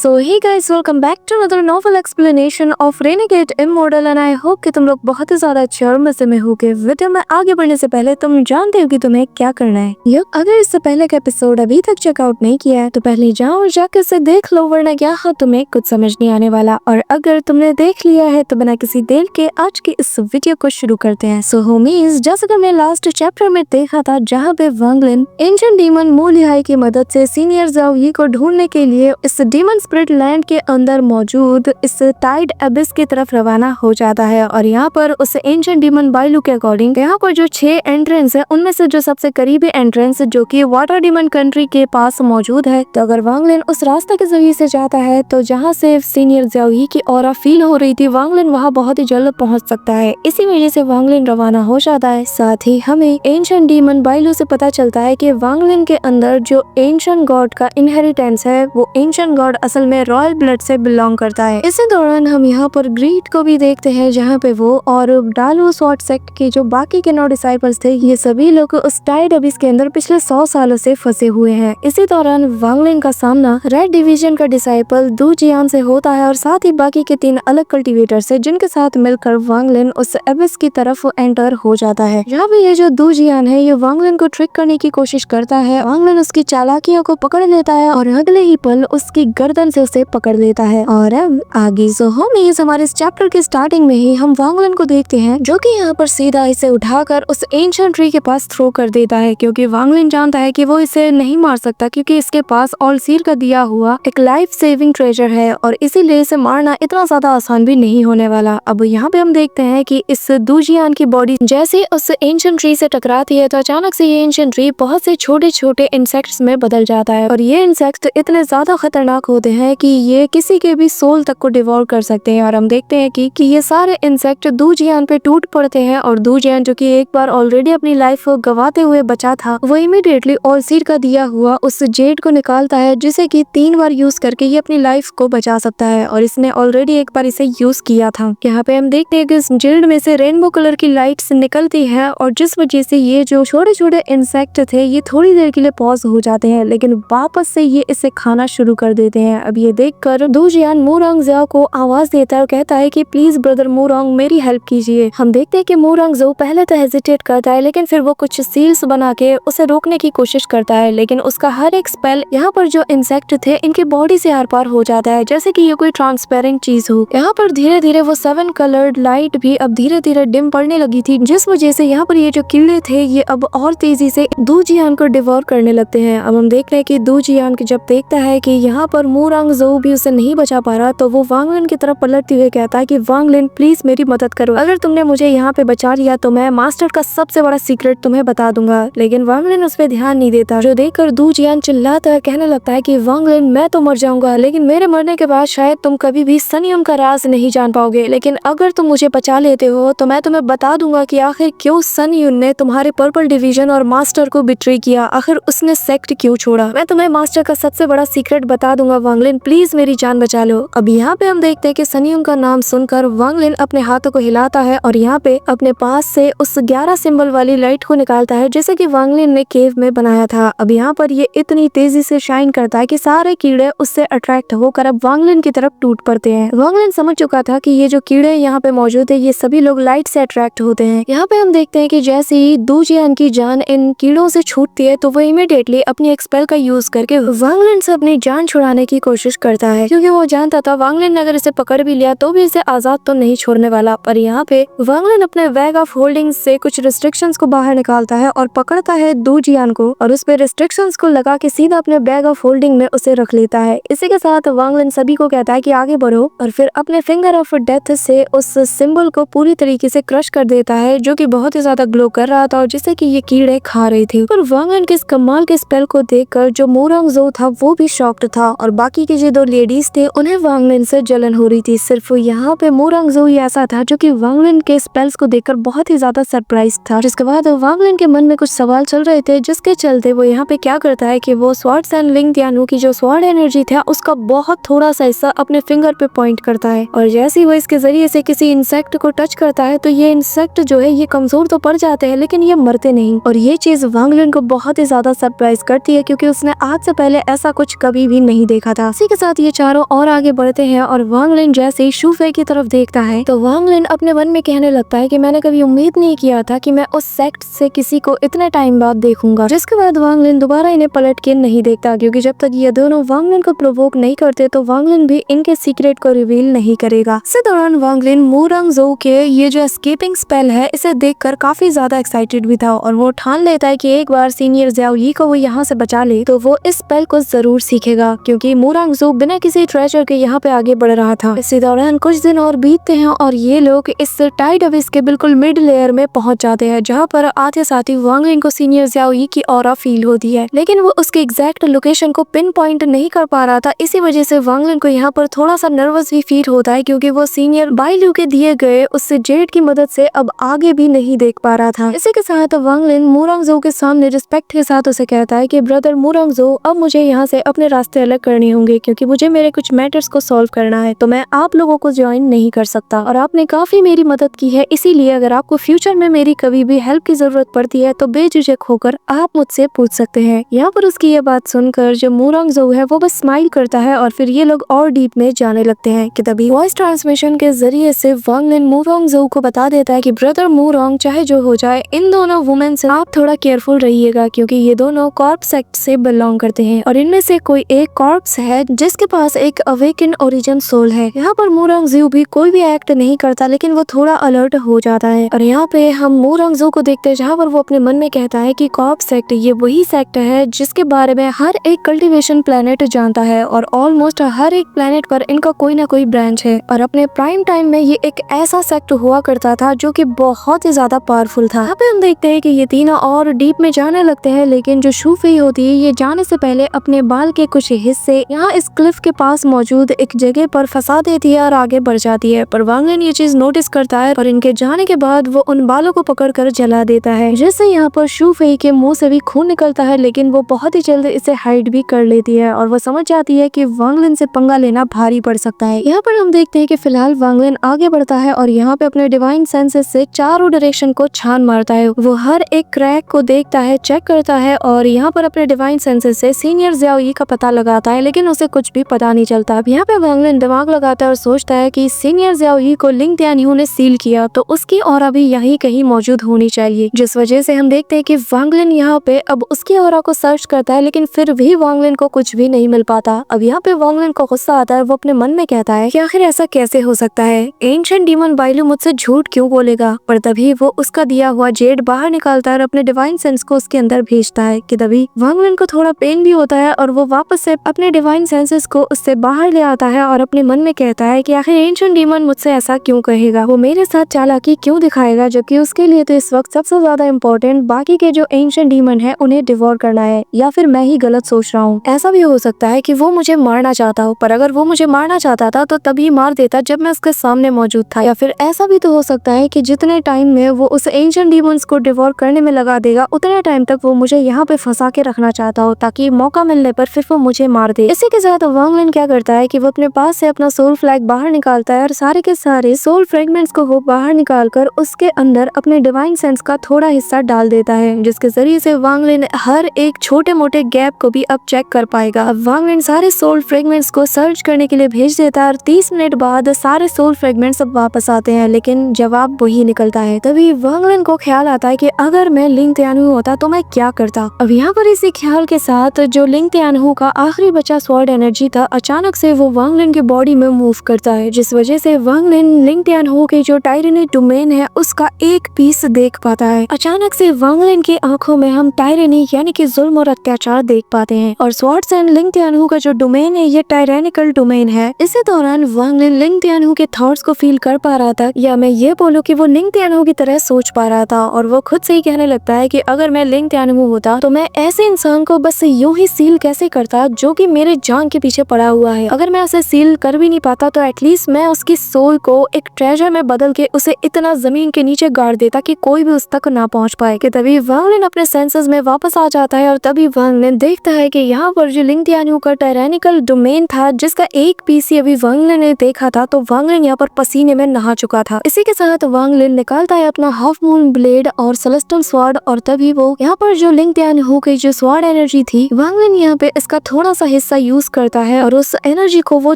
So hey guys, welcome back to another novel explanation of renegade immortal and I hope कि तुम लोग बहुत ही ज्यादा अच्छे और मजे में होगे। वीडियो में आगे बढ़ने से पहले तुम जानते हो कि तुम्हें क्या करना है। अगर इससे पहले का एपिसोड अभी तक चेकआउट नहीं किया है तो पहले जाओ और जाकर इसे देख लो, वरना क्या हो तुम्हें कुछ समझ नहीं आने वाला। और अगर तुमने देख लिया है तो बिना किसी देर के आज की इस वीडियो को शुरू करते हैं। सो होमीज, जैसे कि हमने लास्ट चैप्टर में देखा था जहाँ पे वांग लिन एंशिएंट डीमन मू लिहाई की मदद से सीनियर जाओ यी को ढूंढने के लिए इस डीमन स्पिरिट लैंड के अंदर मौजूद इस टाइड एबिस की तरफ रवाना हो जाता है। और यहाँ पर उस एंशिएंट डीमन बाइलू के अकॉर्डिंग यहाँ पर जो 6 एंट्रेंस है उनमें से जो सबसे करीबी एंट्रेंस जो कि वाटर डीमन कंट्री के पास मौजूद है, तो अगर वांग लिन उस रास्ते के जरिए से जाता है तो जहाँ से सीनियर जाओई की ऑरा फील हो रही थी वांग लिन वहाँ बहुत ही जल्द पहुँच सकता है। इसी वजह से वांग लिन रवाना हो जाता है। साथ ही हमें एंशिएंट डीमन बाइलू से पता चलता है कि वांग लिन के अंदर जो एंशिएंट गॉड का इनहेरिटेंस है वो एंशिएंट गॉड असल में रॉयल ब्लड से बिलोंग करता है। इसी दौरान हम यहाँ पर ग्रीड को भी देखते हैं जहाँ पे वो और डालू स्वॉर्ड सेक्ट के जो बाकी के 9 डिसाइपल्स थे ये सभी लोग उस टाइड एबिस के अंदर पिछले 100 सालों से फंसे हुए हैं। इसी दौरान वांग लिन का सामना रेड डिवीजन का डिसाइपल दू जियान से होता है और साथ ही बाकी के 3 अलग कल्टीवेटर से, जिनके साथ मिलकर वांग लिन उस एबिस की तरफ एंटर हो जाता है। यहाँ पे ये जो दू जियान है ये वांग लिन को ट्रिक करने की कोशिश करता है। वांग लिन उसकी चालाकियों को पकड़ लेता है और अगले ही पल उसकी गर्दन से उसे पकड़ लेता है। और अब आगे सो होमीज, हमारे इस चैप्टर के स्टार्टिंग में ही हम वांग लिन को देखते हैं जो कि यहाँ पर सीधा इसे उठाकर उस एंशिएंट ट्री के पास थ्रो कर देता है, क्योंकि वांग लिन जानता है कि वो इसे नहीं मार सकता क्योंकि इसके पास ऑलसीर का दिया हुआ एक लाइफ सेविंग ट्रेजर है और इसीलिए इसे मारना इतना ज्यादा आसान भी नहीं होने वाला। अब यहाँ पे हम देखते हैं कि इस दूजियान की बॉडी जैसे उस एंशिएंट ट्री से टकराती है तो अचानक से ये एंशिएंट ट्री बहुत से छोटे छोटे इंसेक्ट्स में बदल जाता है और ये इंसेक्ट्स इतने ज्यादा खतरनाक होते हैं कि ये किसी के भी सोल तक को डिवोर कर सकते हैं। और हम देखते हैं कि ये सारे इंसेक्ट दूजियान पे टूट पड़ते हैं और दूजियान जो कि एक बार ऑलरेडी अपनी लाइफ गवाते हुए बचा था वो इमीडिएटली ऑलसीर का दिया हुआ उस जेड को निकालता है, जिसे कि 3 बार यूज करके ये अपनी लाइफ को बचा सकता है और इसने ऑलरेडी एक बार इसे यूज किया था। यहाँ पे हम देखते हैं कि इस जेड में से रेनबो कलर की लाइट्स निकलती है और जिस वजह से ये जो छोटे छोटे इंसेक्ट थे ये थोड़ी देर के लिए पॉज हो जाते हैं, लेकिन वापस से ये इसे खाना शुरू कर देते हैं। अब ये देखकर दूजियान मूरांग ज़ाओ को आवाज देता है और कहता है कि प्लीज ब्रदर मूरांग मेरी हेल्प कीजिए। हम देखते हैं कि मूरांग ज़ाओ पहले तो हेजिटेट करता है लेकिन फिर वो कुछ सील्स बना के उसे रोकने की कोशिश करता है, लेकिन उसका हर एक स्पेल यहाँ पर जो इंसेक्ट थे इनकी बॉडी से आर पार हो जाता है जैसे कि ये कोई ट्रांसपेरेंट चीज हो। यहाँ पर धीरे धीरे वो 7 कलर्ड लाइट भी अब धीरे धीरे डिम पड़ने लगी थी, जिस वजह से यहाँ पर ये जो कीड़े थे ये अब और तेजी से दूजियान को डिवोर करने लगते हैं। अब हम देख रहे हैं कि दूजियान जब देखता है कि यहाँ पर मूरांग ज़ाओ भी उसे नहीं बचा पा रहा तो वो वांग लिन की तरफ पलटते हुए कहता है कि वांग लिन प्लीज मेरी मदद करो, अगर तुमने मुझे यहाँ पे बचा लिया तो मैं मास्टर का सबसे बड़ा सीक्रेट तुम्हें बता दूंगा। लेकिन वांग लिन उस पर ध्यान नहीं देता, जो देखकर दूजियान चिल्लाता है, कहने लगता है कि वांग लिन मैं तो मर जाऊंगा लेकिन मेरे मरने के बाद शायद तुम कभी भी सनियम का राज नहीं जान पाओगे, लेकिन अगर तुम मुझे बचा लेते हो तो मैं तुम्हें बता दूंगा कि आखिर क्यों सन युन ने तुम्हारे पर्पल डिवीजन और मास्टर को बिट्रे किया, आखिर उसने सेक्ट क्यों छोड़ा। मैं तुम्हें मास्टर का सबसे बड़ा सीक्रेट बता दूंगा वांग लिन, प्लीज मेरी जान बचा लो। अब यहाँ पे हम देखते हैं कि सनियुन का नाम सुनकर वांग लिन अपने हाथों को हिलाता है और यहाँ पे अपने पास से उस 11 सिंबल वाली लाइट को निकालता है जैसे कि वांग लिन ने केव में बनाया था। अब यहाँ पर ये इतनी तेजी से शाइन करता है कि सारे कीड़े उससे अट्रैक्ट होकर अब वांग लिन की तरफ टूट पड़ते हैं। वांग लिन समझ चुका था कि ये जो कीड़े यहाँ पे मौजूद है ये सभी लोग लाइट से अट्रैक्ट होते हैं। यहाँ पे हम देखते हैं कि जैसे ही दूजियान की जान इन कीड़ों से छूटती है तो वो इमीडिएटली अपनी एक स्पेल का यूज करके वांग लिन से अपनी जान छुड़ाने की कोशिश करता है, क्योंकि वो जानता था वांग लिन ने अगर इसे पकड़ भी लिया तो भी इसे आजाद तो नहीं छोड़ने वाला। पर यहाँ पे वांग लिन अपने बैग ऑफ होल्डिंग से कुछ रिस्ट्रिक्शंस को बाहर निकालता है और पकड़ता है दूजियान को और उस पे रिस्ट्रिक्शंस को लगा के सीधा अपने बैग ऑफ होल्डिंग में उसे रख लेता है। इसी के साथ वांग लिन सभी को कहता है कि आगे बढ़ो और फिर अपने फिंगर ऑफ डेथ से उस सिंबल को पूरी तरीके से क्रश कर देता है जो कि बहुत ही ज्यादा ग्लो कर रहा था और जिसे कि ये कीड़े खा रहे थे। पर वांग लिन के इस कमाल के स्पेल को देखकर जो मूरांग ज़ाओ था वो भी शॉक्ड था और बाकी के जो 2 लेडीज थे उन्हें वांग लिन से जलन हो रही थी। सिर्फ यहाँ पे मूरांग ज़ाओ ऐसा था जो कि वांग लिन के स्पेल्स को देखकर बहुत ही ज्यादा सरप्राइज था, जिसके बाद वांग लिन के मन में कुछ सवाल चल रहे थे जिसके चलते वो यहाँ पे क्या करता है कि वो स्वॉर्ड्स एंड लिंग त्यानु की जो स्वॉर्ड एनर्जी था उसका बहुत थोड़ा सा हिस्सा अपने फिंगर पे पॉइंट करता है और जैसे ही वो इसके जरिए से किसी इंसेक्ट को टच करता है तो ये इंसेक्ट जो है ये कमजोर तो पड़ जाते हैं लेकिन ये मरते नहीं। और ये चीज वांग लिन को बहुत ही ज्यादा सरप्राइज करती है क्योंकि उसने आज से पहले ऐसा कुछ कभी भी नहीं देखा था। इसी के साथ ये चारों और आगे बढ़ते हैं और वांग लिन जैसे ही शू फेई की तरफ देखता है तो वांग लिन अपने मन में कहने लगता है कि मैंने कभी उम्मीद नहीं किया था कि मैं उस सेक्ट से किसी को इतने टाइम बाद देखूंगा। जिसके बाद वांग लिन दोबारा इन्हें पलट के नहीं देखता, क्योंकि जब तक ये दोनों वांग लिन को प्रोवोक नहीं करते तो वांग लिन भी इनके सीक्रेट को रिवील नहीं करेगा। इसी दौरान वांग लिन मूरंग जो के ये जो एस्केपिंग स्पेल है इसे देखकर काफी ज्यादा एक्साइटेड भी था और वो ठान लेता है कि एक बार सीनियर ज़ियाओ यी को वो यहाँ से बचा ले तो वो इस स्पेल को जरूर सीखेगा, क्योंकि मूरंग जो बिना किसी ट्रेजर के यहाँ पे आगे बढ़ रहा था। इसी दौरान कुछ दिन और बीतते हैं और ये लोग इस टाइड अबिस के बिल्कुल मिड लेयर में पहुंच जाते हैं, जहाँ पर आते साथ ही वांग लिन को सीनियर ज़ियाओ यी की ऑरा फील होती है, लेकिन वो उसके एग्जैक्ट लोकेशन को पिन पॉइंट नहीं कर पा रहा था। इसी वजह से वांग लिन को यहाँ पर थोड़ा सा नर्वस भी फील होता है, क्योंकि वो सीनियर बाई लियू के दिए गए उससे जेड की मदद से अब आगे भी नहीं देख पा रहा था। इसी के साथ वांग लिन मूरंग जो के सामने रिस्पेक्ट के साथ उसे कहता है कि ब्रदर मूरंग जो, अब मुझे यहाँ से अपने रास्ते अलग करने होंगे, क्योंकि मुझे मेरे कुछ मैटर्स को सॉल्व करना है, तो मैं आप लोगों को ज्वाइन नहीं कर सकता और आपने काफी मेरी मदद की है, इसीलिए अगर आपको फ्यूचर में मेरी कभी भी हेल्प की जरूरत पड़ती है तो बेझिझक होकर आप मुझसे पूछ सकते हैं। यहाँ पर उसकी ये बात सुनकर जो मूरंग जो है वो बस स्माइल करता है और फिर ये लोग और डीप में जाने लगते हैं कि तभी वॉइस ट्रांसमिशन के जरिए से वांग लिन मूरंग जो को बता देता है कि ब्रदर मूरंग, चाहे जो हो जाए इन दोनों वुमेन से आप थोड़ा केयरफुल रहिएगा, क्योंकि ये दोनों कॉर्प सेक्ट से बिलोंग करते हैं और इनमें से कोई एक कॉर्प्स है जिसके पास एक अवेकन ओरिजिन सोल है। यहाँ पर मूरंग जो भी कोई भी एक्ट नहीं करता, लेकिन वो थोड़ा अलर्ट हो जाता है और यहाँ पे हम मूरंग जो को देखते हैं जहाँ पर वो अपने मन में कहता है कि कॉर्प सेक्ट ये वही सेक्ट है जिसके बारे में हर एक कल्टीवेशन प्लेनेट जानता है और ऑलमोस्ट हर एक प्लेनेट पर इनका कोई ना कोई ब्रांच है और अपने प्राइम टाइम में ये एक ऐसा सेक्ट हुआ करता था जो कि बहुत ही ज्यादा पावरफुल था। यहाँ पे हम देखते हैं कि ये तीनों और डीप में जाने लगते हैं, लेकिन जो शू फेई होती है ये जाने से पहले अपने बाल के कुछ हिस्से यहाँ इस क्लिफ के पास मौजूद एक जगह पर फंसा देती है और आगे बढ़ जाती है, पर वांग लिन ये चीज नोटिस करता है और इनके जाने के बाद वो उन बालों को पकड़कर जला देता है, जिससे यहाँ पर शू फेई के मुंह से भी खून निकलता है, लेकिन वो बहुत ही जल्द इसे हाइड भी कर लेती है और वो समझ जाती है कि वांग लिन से पंगा लेना भारी पड़ सकता है। यहाँ पर हम देखते हैं कि फिलहाल वांग लिन आगे बढ़ता है और यहाँ पे अपने डिवाइन सेंसेस से चारों डायरेक्शन को छान मारता है। वो हर एक क्रैक को देखता है, चेक करता है और यहाँ पर अपने डिवाइन सेंसेस से सीनियर ज़ियाओ यी का पता लगाता है, लेकिन उसे कुछ भी पता नहीं चलता। अब यहाँ पे वांग लिन दिमाग लगाता है और सोचता है कि सीनियर ज़ियाओ यी को लिंग तियानयू ने सील किया तो उसकी ऑरा भी यहीं कहीं मौजूद होनी चाहिए, जिस वजह से हम देखते हैं कि वांग लिन यहाँ पे अब उसकी ऑरा को सर्च करता है, लेकिन फिर भी वांग लिन को कुछ भी नहीं मिल पाता। अब यहाँ पे वांग लिन को गुस्सा आता है, वो अपने मन में कहता है कि आखिर ऐसा कैसे हो सकता है, एंशिएंट डीमन बाई लियू मुझसे झूठ क्यों बोलेगा। पर तभी वो उसका दिया हुआ जेड बाहर निकालता है और अपने डिवाइन सेंस को उसके अंदर भेजता है कि तभी वांग लिन को थोड़ा पेन भी होता है और वो वापस से अपने डिवाइन सेंसेस को उससे बाहर ले आता है और अपने मन में कहता है कि आखिर एंशिएंट डीमन मुझसे ऐसा क्यों कहेगा, वो मेरे साथ चालाकी क्यों दिखाएगा, जबकि उसके लिए तो इस वक्त सबसे ज्यादा इम्पोर्टेंट बाकी के जो एंशिएंट डीमन है उन्हें डिवोर करना है, या फिर मैं ही गलत सोच रहा हूँ। ऐसा भी हो सकता है कि वो मुझे मारना चाहता हो, पर अगर वो मुझे मारना चाहता था तो तभी मार देता जब मैं उसके सामने मौजूद था, या फिर ऐसा भी तो हो सकता है कि जितने टाइम में वो उस एंशिएंट डीमंस को डिवोर करने में लगा देगा उतने टाइम तक वो मुझे यहाँ पे फंसा के रखना चाहता हो, ताकि मौका मिलने पर फिर वो मुझे मार दे। इसी के साथ वांग लिन क्या करता है कि वो अपने पास से अपना सोल फ्लैग बाहर निकालता है और सारे के सारे सोल फ्रेगमेंट्स को वो बाहर निकालकर उसके अंदर अपने डिवाइन सेंस का थोड़ा हिस्सा डाल देता है, जिसके जरिए से वांग लिन हर एक छोटे मोटे गैप को भी अब चेक कर पाएगा। अब वांग लिन सारे सोल फ्रेगमेंट्स को सर्च करने के लिए भेज देता है और 30 मिनट बाद सारे सोल फ्रेगमेंट्स अब वापस आते हैं, लेकिन जवाब वही निकलता है। तभी वांग लिन को ख्याल आता है कि अगर मैं लिंग तियानहू होता तो मैं क्या करता। अब यहाँ पर इसी ख्याल के साथ जो लिंग तियानहू का आखिरी बचा स्वॉर्ड एनर्जी था अचानक से वो वांग लिन की बॉडी में मूव करता है, जिस वजह से वांग लिन लिंग तियानहू के जो टायरेनी डोमेन है उसका एक पीस देख पाता है। अचानक से वांग लिन की आंखों में हम टायरेनी यानी कि जुल्म और अत्याचार देख पाते हैं और स्वॉर्ड्स एंड लिंग तियानहू का जो डोमेन है ये टायरेनिकल डोमेन है। इसी दौरान वांग लिन लिंग तियानहू के थॉट्स को फील कर पा रहा था, या मैं ये बोलूं कि वो लिंग तियानहू की तरह सोच पा रहा था, और वो खुद से ही कहने लगता है कि अगर मैं लिंग तियानहू होता तो मैं ऐसे इंसान को बस यूं ही सील कैसे करता जो कि मेरे जान के पीछे पड़ा हुआ है। अगर मैं उसे सील कर भी नहीं पाता तो एटलीस्ट मैं उसकी सोल को एक ट्रेजर में बदल के उसे इतना जमीन के नीचे गाड़ देता कि कोई भी उस तक ना पहुंच पाए। कि तभी वांग लिन अपने सेंसेस में वापस आ जाता है और तभी वांग लिन देखता है कि यहाँ पर जो लिंग तियानहू का टायरेनिकल डोमेन था जिसका एक पीस ही अभी वांग लिन ने देखा था, तो वांग लिन यहाँ पर पसीने में नहा चुका था। इसी के साथ वांग लिन निकालता है अपना हाफ मून ब्लेड और सेलेस्टियल स्वॉर्ड और तभी वो यहाँ पर जो लिंग तियानहू की जो स्वॉर्ड एनर्जी थी वांग लिन यहाँ पे इसका थोड़ा सा हिस्सा यूज यूज करता है और उस एनर्जी को वो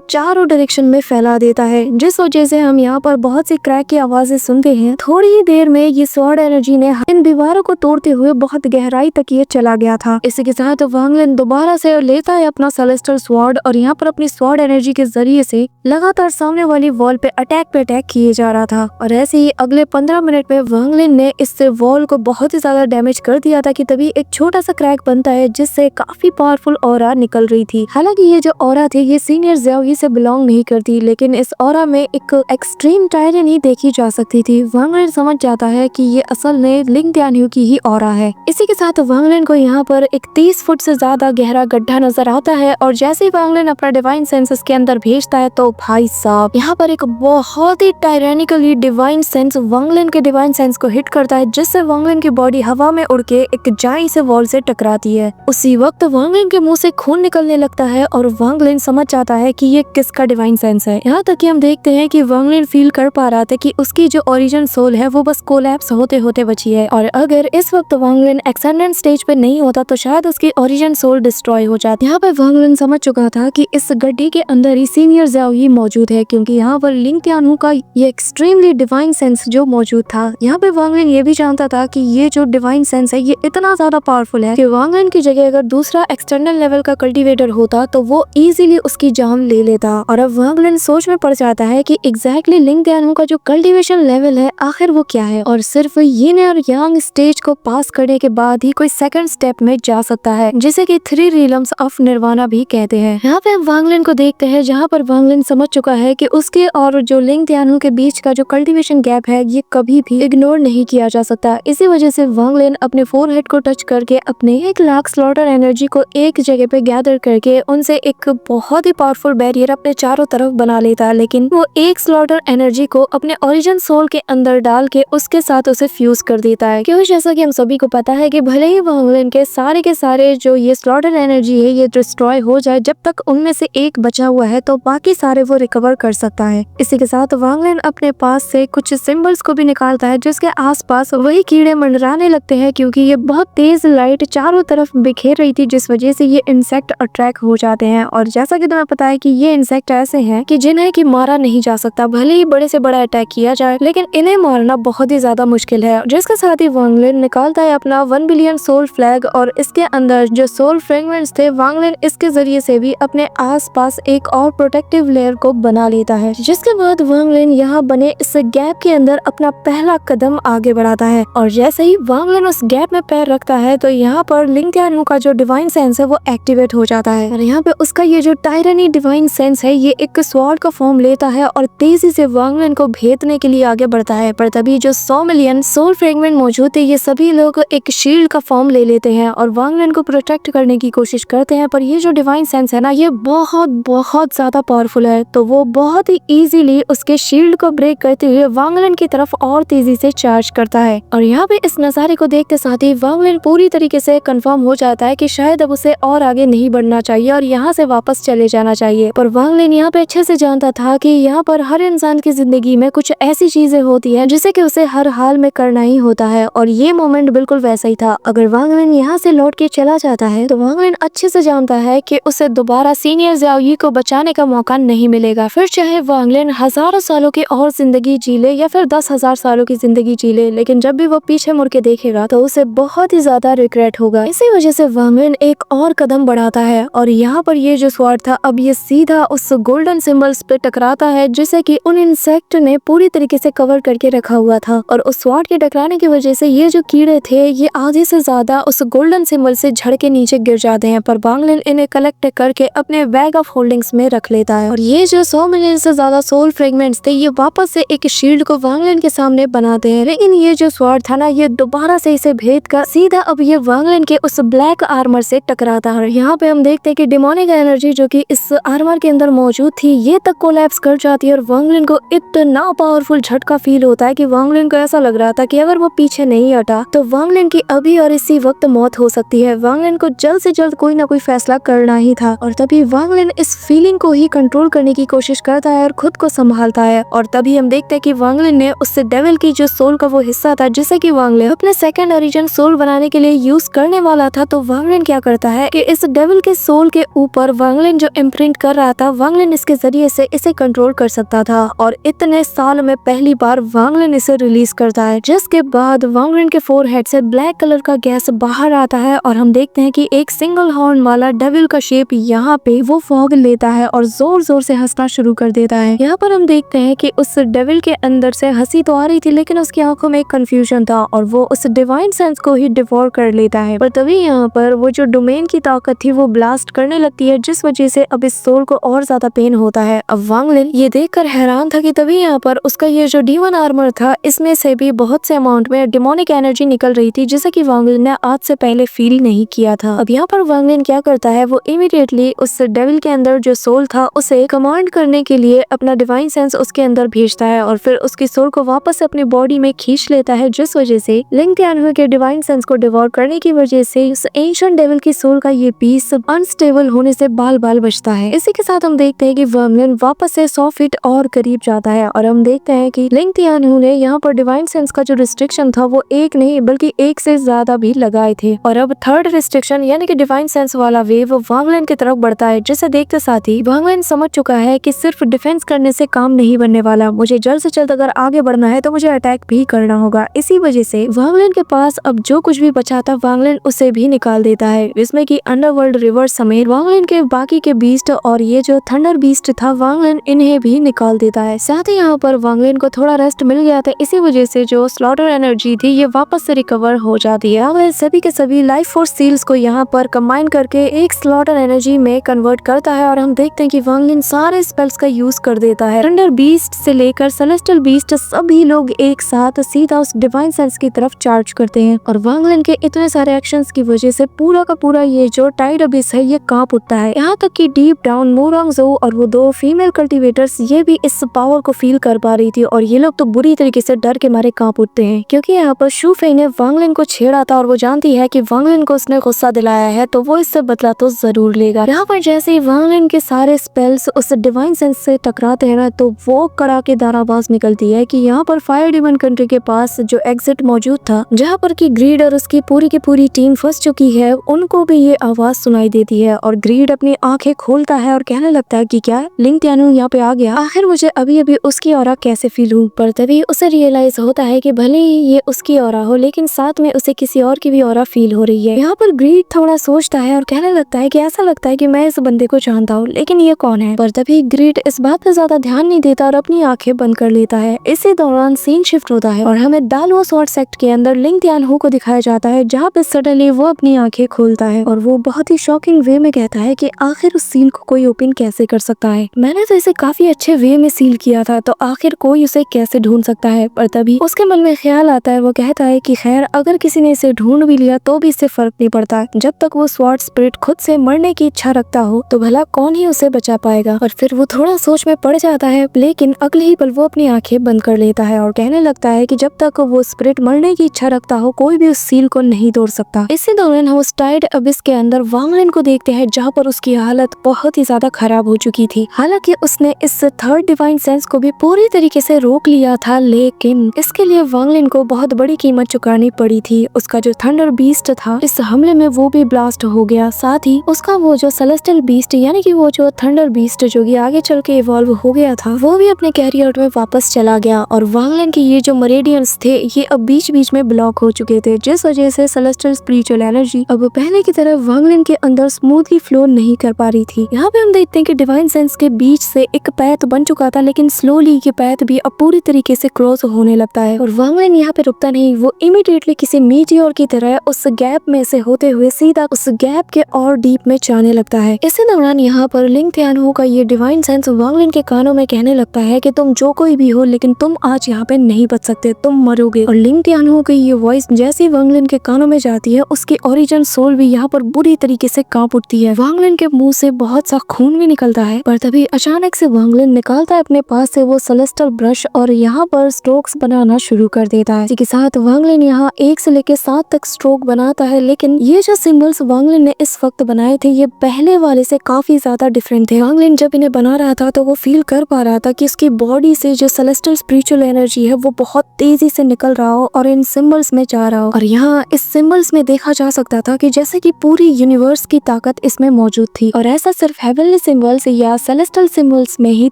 चारों डायरेक्शन में फैला देता है, जिस वजह से हम यहाँ पर बहुत सी क्रैक की आवाजें सुनते हैं। थोड़ी ही देर में ये स्वॉर्ड एनर्जी ने इन दीवारों को तोड़ते हुए बहुत गहराई तक ये चला गया था। इसी के साथ वांग लिन दोबारा से लेता है अपना सेलेस्टियल स्वॉर्ड और यहाँ पर अपनी स्वॉर्ड एनर्जी के जरिए से लगातार सामने वाली वॉल पे अटैक किए जा रहा था। और ऐसे ही अगले 15 मिनट में वांग लिन ने इस वॉल को बहुत ही ज्यादा डैमेज कर दिया था कि तभी एक छोटा सा क्रैक बनता है जिससे काफी पावरफुल ऑरा निकल रही थी। हालांकि ये जो ऑरा थी ये सीनियर ज़ियाओई से बिलोंग नहीं करती, लेकिन इस ऑरा में एक एक्सट्रीम टायरनी देखी जा सकती थी। वांग लिन समझ जाता है कि ये असल में लिंग त्यान्यू की ही ऑरा है। इसी के साथ वांग लिन को यहाँ पर एक 30 फुट से ज्यादा गहरा गड्ढा नजर आता है और जैसे ही वांग लिन अपना डिवाइन सेंस इसके अंदर भेजता है तो भाई साहब यहाँ पर एक बहुत ही टायरेनिकली डिवाइन सेंस वांग लिन के डिवाइन सेंस को हिट करता है, जिससे वांग लिन की बॉडी हवा में उड़ के एक जाई से वॉल से टकराती है। उसी वक्त वांग लिन के मुंह से खून निकलने लगता है और वांग लिन समझ जाता है कि ये किसका डिवाइन सेंस है। यहाँ तक कि हम देखते हैं कि वांग लिन फील कर पा रहा था कि उसकी जो ओरिजिन सोल है वो बस कोलैप्स होते होते बची है और अगर इस वक्त वांग लिन एक्सेंडेंट स्टेज पे नहीं होता तो शायद उसकी ओरिजिन सोल डिस्ट्रॉय हो जाती। यहाँ पे वांग लिन समझ चुका था कि इस गड्ढे के अंदर ही सीनियर ज़ियाओई मौजूद है, क्योंकि यहाँ पर लिंग त्यान्यू का ये एक्सट्रीमली डिवाइन सेंस जो मौजूद था। यहाँ पे वांग लिन ये भी जानता था कि ये जो डिवाइन सेंस है ये इतना ज्यादा पावरफुल है कि वांग लिन की जगह अगर दूसरा एक्सटर्नल लेवल का कल्टीवेटर होता तो वो इजीली उसकी जान ले लेता। और अब वांग लिन सोच में पड़ जाता है कि एग्जैक्टली लिंग त्यान्यू का जो कल्टीवेशन लेवल है आखिर वो क्या है और सिर्फ यिन और यांग स्टेज को पास करने के बाद ही कोई सेकंड स्टेप में जा सकता है, जिसे कि 3 रिलम्स ऑफ निर्वाणा भी कहते हैं। यहाँ पे हम वांग लिन को देखते हैं जहाँ पर वांग लिन समझ चुका है कि उसके और जो लिंग त्यान्यू के बीच का जो कल्टीवेशन गैप है ये कभी भी इग्नोर नहीं किया जा सकता। इसी वजह से वांग लिन अपने फोरहेड को टच करके अपने 1 लाख स्लॉटर एनर्जी को एक जगह पे गैदर करके उनसे एक बहुत ही पावरफुल बैरियर अपने चारों तरफ बना लेता है, लेकिन वो एक स्लॉटर एनर्जी को अपने ओरिजिन सोल के अंदर डाल के उसके साथ उसे फ्यूज कर देता है। क्योंकि जैसा कि हम सभी को पता है कि भले ही वांग लिन के सारे जो ये स्लॉटर एनर्जी है ये डिस्ट्रॉय हो जाए, जब तक उनमें से एक बचा हुआ है तो बाकी सारे वो रिकवर कर सकता है। इसी के साथ वांग लिन अपने पास से कुछ सिंबल्स को भी निकालता है जिसके आसपास वही कीड़े मंडराने लगते हैं, क्योंकि ये बहुत तेज लाइट चारों तरफ बिखेर रही थी जिस वजह से ये इंसेक्ट अट्रैक्ट हो जाते हैं। और जैसा कि तुम्हें पता है कि ये इंसेक्ट ऐसे हैं कि जिन्हें कि मारा नहीं जा सकता, भले ही बड़े से बड़ा अटैक किया जाए लेकिन इन्हें मारना बहुत ही ज्यादा मुश्किल है। जिसके साथ ही वांग लिन निकालता है अपना 1 बिलियन सोल फ्लैग और इसके अंदर जो सोल फ्रेगमेंट्स थे वांग लिन इसके जरिए से भी अपने आसपास एक और प्रोटेक्टिव लेयर को बना लेता है। जिसके बाद वांग लिन यहाँ बने इस गैप के अंदर अपना पहला कदम आगे बढ़ाता है और जैसे ही वांग लिन उस गैप में पैर रखता है तो यहाँ पर लिंग त्यान्यू का जो डिवाइन सेंस है वो एक्टिवेट हो जाता है और यहाँ पे उसका ये जो टायरनी डिवाइन सेंस है ये एक स्वॉर्ड का फॉर्म लेता है और तेजी से वांग लिन को भेदने के लिए आगे बढ़ता है। पर तभी जो 100 मिलियन सोल फ्रेगमेंट मौजूद थे ये सभी लोग एक शील्ड का फॉर्म ले लेते हैं और वांग लिन को प्रोटेक्ट करने की कोशिश करते हैं। पर ये जो डिवाइन सेंस है ना ये बहुत ज्यादा पावरफुल है, तो वो बहुत ही इजीली उसके शील्ड को ब्रेक करते हुए वांग लिन की तरफ और तेजी से चार्ज करता है। और यहाँ पे इस नजारे को देखते साथ ही वांग लिन पूरी तरीके से कंफर्म हो जाता है कि शायद अब उसे और आगे नहीं बढ़ना चाहिए और यहाँ से वापस चले जाना चाहिए। पर वांग लिन यहाँ पे अच्छे से जानता था कि यहाँ पर हर इंसान की जिंदगी में कुछ ऐसी चीजें होती है जिसे कि उसे हर हाल में करना ही होता है और ये मोमेंट बिल्कुल वैसा ही था। अगर वांग लिन यहाँ से लौट के चला जाता है तो वांग लिन अच्छे से जानता है कि उसे दोबारा सीनियर ज़ियाओई को बचाने का मौका नहीं मिलेगा। फिर चाहे वांग लिन हजारों सालों की और जिंदगी जी ले या फिर 10,000 सालों की जिंदगी जी ले, लेकिन जब भी वो पीछे मुड़ के देखेगा तो उसे बहुत ही ज्यादा रिग्रेट होगा। इसी वजह से वांग लिन एक और कदम बढ़ाता है और यहाँ पर ये जो स्वॉर्ड था अब ये सीधा उस गोल्डन सिंबल्स पे टकराता है जिसे कि उन इंसेक्ट ने पूरी तरीके से कवर करके रखा हुआ था और उस स्वॉर्ड के टकराने की वजह से ये जो कीड़े थे ये आधे से ज्यादा उस गोल्डन सिंबल से झड़ के नीचे गिर जाते हैं। पर वांग लिन इन्हें कलेक्ट करके अपने बैग ऑफ होल्डिंग्स में रख लेता है और ये जो 100 मिलियन से ज्यादा सोल फ्रेगमेंट्स थे ये वापस से एक शील्ड को वांग लिन के सामने बनाते हैं। लेकिन ये जो स्वॉर्ड था ना ये दोबारा से इसे भेद कर सीधा अब ये वांग लिन के उस ब्लैक आर्मर से टकराता है। यहाँ पे हम देखते हैं कि डिमोनिक एनर्जी जो कि इस आर्मर के अंदर मौजूद थी ये तक कोलैप्स कर जाती है और वांग लिन को इतना पावरफुल झटका फील होता है कि वांग लिन को ऐसा लग रहा था कि अगर वो पीछे नहीं हटा तो वांग लिन की अभी और इसी वक्त मौत हो सकती है। वांग लिन को जल्द से जल्द कोई ना कोई फैसला करना ही था और तभी वांग लिन इस फीलिंग को ही कंट्रोल करने की कोशिश करता है और खुद को संभालता है। और तभी हम देखते हैं कि वांग लिन ने उससे डेविल की जो सोल का वो हिस्सा था जिसे कि वांग लिन अपने सेकंड ओरिजिन सोल बनाने के लिए यूज करने वाला था, तो वांग लिन क्या करता है कि इस डेविल के सोल के ऊपर वांगलिन जो इम्प्रिंट कर रहा था, वांगलिन इसके जरिए से इसे कंट्रोल कर सकता था और इतने साल में पहली बार वांगलिन इसे रिलीज करता है, जिसके बाद वांगलिन के फोरहेड से ब्लैक कलर का गैस बाहर आता है और हम देखते हैं कि एक सिंगल हॉर्न वाला डेविल का शेप यहाँ पे वो फॉग लेता है और जोर जोर से हंसना शुरू कर देता है। यहाँ पर हम देखते हैं कि उस डेविल के अंदर से हंसी तो आ रही थी, लेकिन उसकी आंखों में एक कंफ्यूजन था और वो उस डिवाइन सेंस को ही डिवोर कर लेता है। पर तभी यहाँ पर वो जो डोमेन की ताकत थी वो ब्लास्ट करने लगती है, जिस वजह से अब इस सोल को और ज्यादा पेन होता है। अब वांगलिन ये देखकर हैरान था कि तभी यहाँ पर उसका ये जो डीमन आर्मर था इसमें से भी बहुत से अमाउंट में डिमोनिक एनर्जी निकल रही थी, जैसा कि वांगलिन ने आज से पहले फील नहीं किया था। अब यहाँ पर वांगलिन क्या करता है, वो इमीडिएटली उस डेविल के अंदर जो सोल था उसे कमांड करने के लिए अपना डिवाइन सेंस उसके अंदर भेजता है और फिर उसकी सोल को वापस अपनी बॉडी में खींच लेता है, जिस वजह से लिंग तियानहुई के डिवाइन सेंस को डिवोर करने की वजह से उस एंशिएंट डेविल की सोल का ये पीस अनस्टेबल होने से बाल बाल बचता है। इसी के साथ हम देखते हैं कि वर्मलिन वापस से 100 फीट और करीब जाता है और हम देखते हैं कि लिंग तियानहुई ने यहाँ पर डिवाइन सेंस का जो रिस्ट्रिक्शन था वो एक नहीं बल्कि एक से ज्यादा भी लगाए थे और अब थर्ड रिस्ट्रिक्शन यानी कि डिवाइन सेंस वाला वेव वांगलिन की तरफ बढ़ता है, जिसे देखते साथ ही वांगलिन समझ चुका है कि सिर्फ डिफेंस करने से काम नहीं बनने वाला, मुझे जल्द से जल्द अगर आगे बढ़ना है तो मुझे अटैक भी करना होगा। इसी वजह से वांगलिन के पास अब जो कुछ भी बचा था वांगलिन उसे भी निकाल देता है, जिसमें कि अंडरवर्ल्ड रिवर समेत वांगलिन के बाकी के बीस्ट और ये जो थंडर बीस्ट था वांगलिन इन्हें भी निकाल देता है। साथ ही यहाँ पर वांगलिन को थोड़ा रेस्ट मिल गया था, इसी वजह से जो स्लॉटर एनर्जी थी ये वापस से रिकवर हो जाती है। वांगलिन सभी के सभी लाइफ फोर्स सील्स को यहाँ पर कंबाइन करके एक स्लॉटर एनर्जी में कन्वर्ट करता है और हम देखते हैं कि वांगलिन सारे स्पेल्स का यूज कर देता है। थंडर बीस्ट से लेकर सेलेस्टियल बीस्ट सभी लोग एक साथ सीधा उस डिवाइन सेंस की तरफ चार्ज करते हैं और वांगलिन के इतने सारे एक्शंस की वजह से पूरा का पूरा ये जो टाइड अबिस है ये कांप उठता है। यहाँ तक कि डीप डाउन मोरांगजो और वो दो फीमेल कल्टीवेटर्स ये भी इस पावर को फील कर पा रही थी और ये लोग तो बुरी तरीके से डर के मारे कांप उठते हैं, क्योंकि यहाँ पर शू फेई ने वांगलिन को छेड़ा था और वो जानती है कि वांगलिन को उसने गुस्सा दिलाया है तो वो इससे बदला तो जरूर लेगा। यहाँ पर जैसे ही वांगलिन के सारे स्पेल्स उस डिवाइन सेंस से टकराते हैं ना तो वो कड़ाकेदार आवाज निकलती है कि यहाँ पर फायर डिमन कंट्री के पास जो एग्जिट मौजूद था जहाँ पर कि ग्रीड और उसकी पूरी की पूरी टीम फंस चुकी है, उनको भी ये आवाज सुनाई देती है और ग्रीड अपनी आंखें खोलता है और कहने लगता है कि क्या लिंग तियानहुई यहाँ पे आ गया, आखिर मुझे अभी अभी उसकी ऑरा कैसे फील हुई। पर तभी उसे रियलाइज होता है कि भले ही ये उसकी ऑरा हो लेकिन साथ में उसे किसी और की भी ऑरा फील हो रही है। यहाँ पर ग्रीड थोड़ा सोचता है और कहने लगता है कि ऐसा लगता है कि मैं इस बंदे को जानता हूँ, लेकिन ये कौन है। पर तभी ग्रीड इस बात पे ज्यादा ध्यान नहीं देता और अपनी आंखें बंद कर लेता है। इसी दौरान सीन शिफ्ट होता है और हमें डालवो स्वॉर्ड सेक्ट के अंदर लिंग तियानहुई को दिखाया जाता है, जहाँ पे सडनली वो अपनी आंखें खोलता है और वो बहुत ही शॉकिंग वे में कहता है कि आखिर उस सील को कोई ओपन कैसे कर सकता है, मैंने तो इसे काफी अच्छे वे में सील किया था, तो आखिर कोई उसे कैसे ढूंढ सकता है। पर तभी उसके मन में ख्याल आता है, वो कहता है कि खैर अगर किसी ने इसे ढूंढ भी लिया तो भी इससे फर्क नहीं पड़ता, जब तक वो स्वॉर्ड स्पिरिट खुद से मरने की इच्छा रखता हो तो भला कौन ही उसे बचा पाएगा। और फिर वो थोड़ा सोच में पड़ जाता है, लेकिन अगले ही पल वो अपनी आंखें बंद कर लेता है और कहने लगता है कि जब तक वो स्पिरिट मरने की इच्छा रखता हो कोई भी उस सील को नहीं तोड़ सकता। इसी दौरान हम उस टाइड अबिस के अंदर वांगलिन को देखते हैं, जहाँ पर उसकी हालत बहुत ही ज्यादा खराब हो चुकी थी। हालांकि उसने इस थर्ड डिवाइन सेंस को भी पूरी तरीके से रोक लिया था, लेकिन इसके लिए वांगलिन को बहुत बड़ी कीमत चुकानी पड़ी थी। उसका जो थंडर बीस्ट था इस हमले में वो भी ब्लास्ट हो गया, साथ ही उसका वो जो सेलेस्टियल बीस्ट यानी कि वो जो थंडर बीस्ट जो कि आगे चल के इवॉल्व हो गया था वो भी अपने कैरियर में वापस चला गया और वांगलिन की ये जो मेरिडियंस थे ये अब बीच बीच में ब्लॉक हो चुके थे, जिस वजह से सेलेस्टियल स्पिरिचुअल एनर्जी अब पहले की तरह वांगलिन के अंदर स्मूथली फ्लो नहीं कर पा रही थी। यहाँ पे हम देखते हैं कि डिवाइन सेंस के बीच से एक पैथ बन चुका था, लेकिन स्लोली ये पैथ भी अब पूरी तरीके से क्रॉस होने लगता है और वांगलिन यहाँ पे रुकता नहीं, वो इमीडिएटली किसी मीटियोर की तरह उस गैप में से होते हुए सीधा उस गैप के और डीप में जाने लगता है। इसी दौरान यहाँ पर लिंग तियानहुई का ये डिवाइन सेंस वांगलिन के कानों में कहने लगता है कि तुम जो कोई भी हो लेकिन तुम आज यहाँ पे नहीं बच सकते, तुम मरोगे। और लिंग तियानहुई की ये वॉइस जैसी वांगलिन के कानों में जाती है उसकी ओरिजिन सोल भी यहाँ पर बुरी तरीके से कांप उठती है। वांगलिन के मुंह से बहुत सा खून भी निकलता है, पर तभी अचानक से वांगलिन निकालता है अपने पास से वो सेलेस्टियल ब्रश और यहाँ पर स्ट्रोक्स बनाना शुरू कर देता है। इसी के साथ वांगलिन यहाँ 1 से लेकर 7 तक स्ट्रोक बनाता है, लेकिन ये जो सिंबल्स वांगलिन ने इस वक्त बनाए थे ये पहले वाले से काफी ज्यादा डिफरेंट थे। वांगलिन जब इन्हें बना रहा था तो वो फील कर पा रहा था कि इसकी बॉडी से जो सेलेस्टियल स्पिरिचुअल एनर्जी है वो बहुत तेजी से निकल रहा हो और इन सिंबल्स में जा रहा हो। और यहाँ इस सिंबल्स में देखा जा सकता था कि जैसे कि पूरी यूनिवर्स की ताकत इस इसमें मौजूद थी और ऐसा सिर्फ हेवनली सिंबल्स या सेलेस्टियल सिंबल्स में ही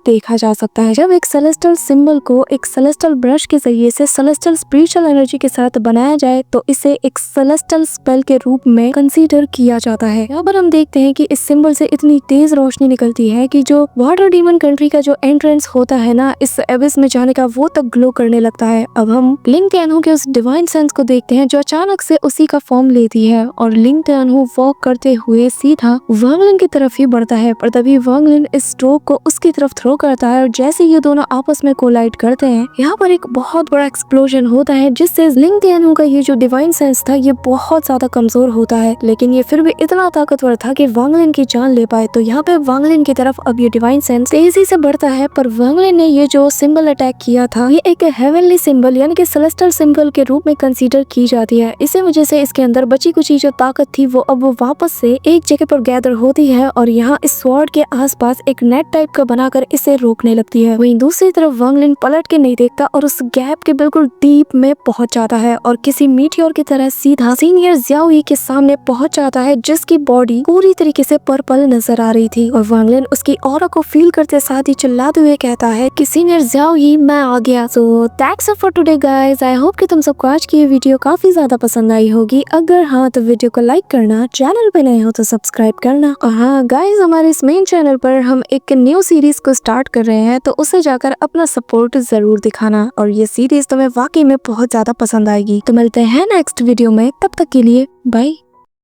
देखा जा सकता है। जब एक सेलेस्टियल सिंबल को एक सेलेस्टियल ब्रश के जरिए से सेलेस्टियल स्पिरिचुअल एनर्जी के साथ बनाया जाए तो इसे एक सेलेस्टियल स्पेल के रूप में कंसीडर किया जाता है। यहाँ पर हम देखते हैं कि इस सिंबल से इतनी तेज रोशनी निकलती है कि जो वाटर डीमन कंट्री का जो एंट्रेंस होता है ना इस एबिस में जाने का, वो तक ग्लो करने लगता है। अब हम लिंग त्यानहू के उस डिवाइन सेंस को देखते हैं जो अचानक से उसी का फॉर्म लेती है और लिंग त्यानहू वॉक करते हुए सीधा वांगलिन की तरफ ही बढ़ता है, पर तभी वांगलिन इस स्ट्रोक को उसकी तरफ थ्रो करता है और जैसे ये दोनों आपस में कोलाइड करते हैं यहाँ पर एक बहुत बड़ा एक्सप्लोजन होता है जिससे लिंग त्यानहू का ये जो डिवाइन सेंस था ये बहुत ज्यादा कमजोर होता है, लेकिन ये फिर भी इतना ताकतवर था कि वांगलिन की जान ले पाए। तो यहाँ पे वांगलिन की तरफ अब ये डिवाइन सेंस तेजी से बढ़ता है, पर वांगलिन ने ये जो सिंबल अटैक किया था ये एक हेवनली सिंबल यानी कि सेलेस्टियल सिंबल के रूप में कंसीडर की जाती है। इसी वजह से इसके अंदर बची कुची जो ताकत थी वो अब वापस से एक जगह पर गैदर होती है और यहाँ इस स्वॉर्ड के आसपास एक नेट टाइप का बनाकर इसे रोकने लगती है। वहीं दूसरी तरफ वांगलिन पलट के नहीं देखता और उस गैप के बिल्कुल डीप में पहुंच जाता है और किसी मीटियोर की तरह सीधा सीनियर ज़ियाओई के सामने पहुंच जाता है जिसकी बॉडी पूरी तरीके से पर्पल नजर आ रही थी और वांगलिन उसकी ऑरा को फील करते साथ ही चिल्लाते हुए कहता है कि सीनियर ज़ियाओई मैं आ गया। So that's it for today guys, I hope कि तुम सबको आज की ये वीडियो काफी ज्यादा पसंद आई होगी। अगर हाँ तो वीडियो को लाइक करना, चैनल पे नए हो तो सब्सक्राइब करना। और हाँ गाइस, हमारे इस मेन चैनल पर हम एक न्यू सीरीज को स्टार्ट कर रहे हैं तो उसे जाकर अपना सपोर्ट जरूर दिखाना और ये सीरीज तुम्हें वाकई में बहुत ज्यादा पसंद आएगी। तो मिलते हैं नेक्स्ट वीडियो में, तब तक के लिए बाय।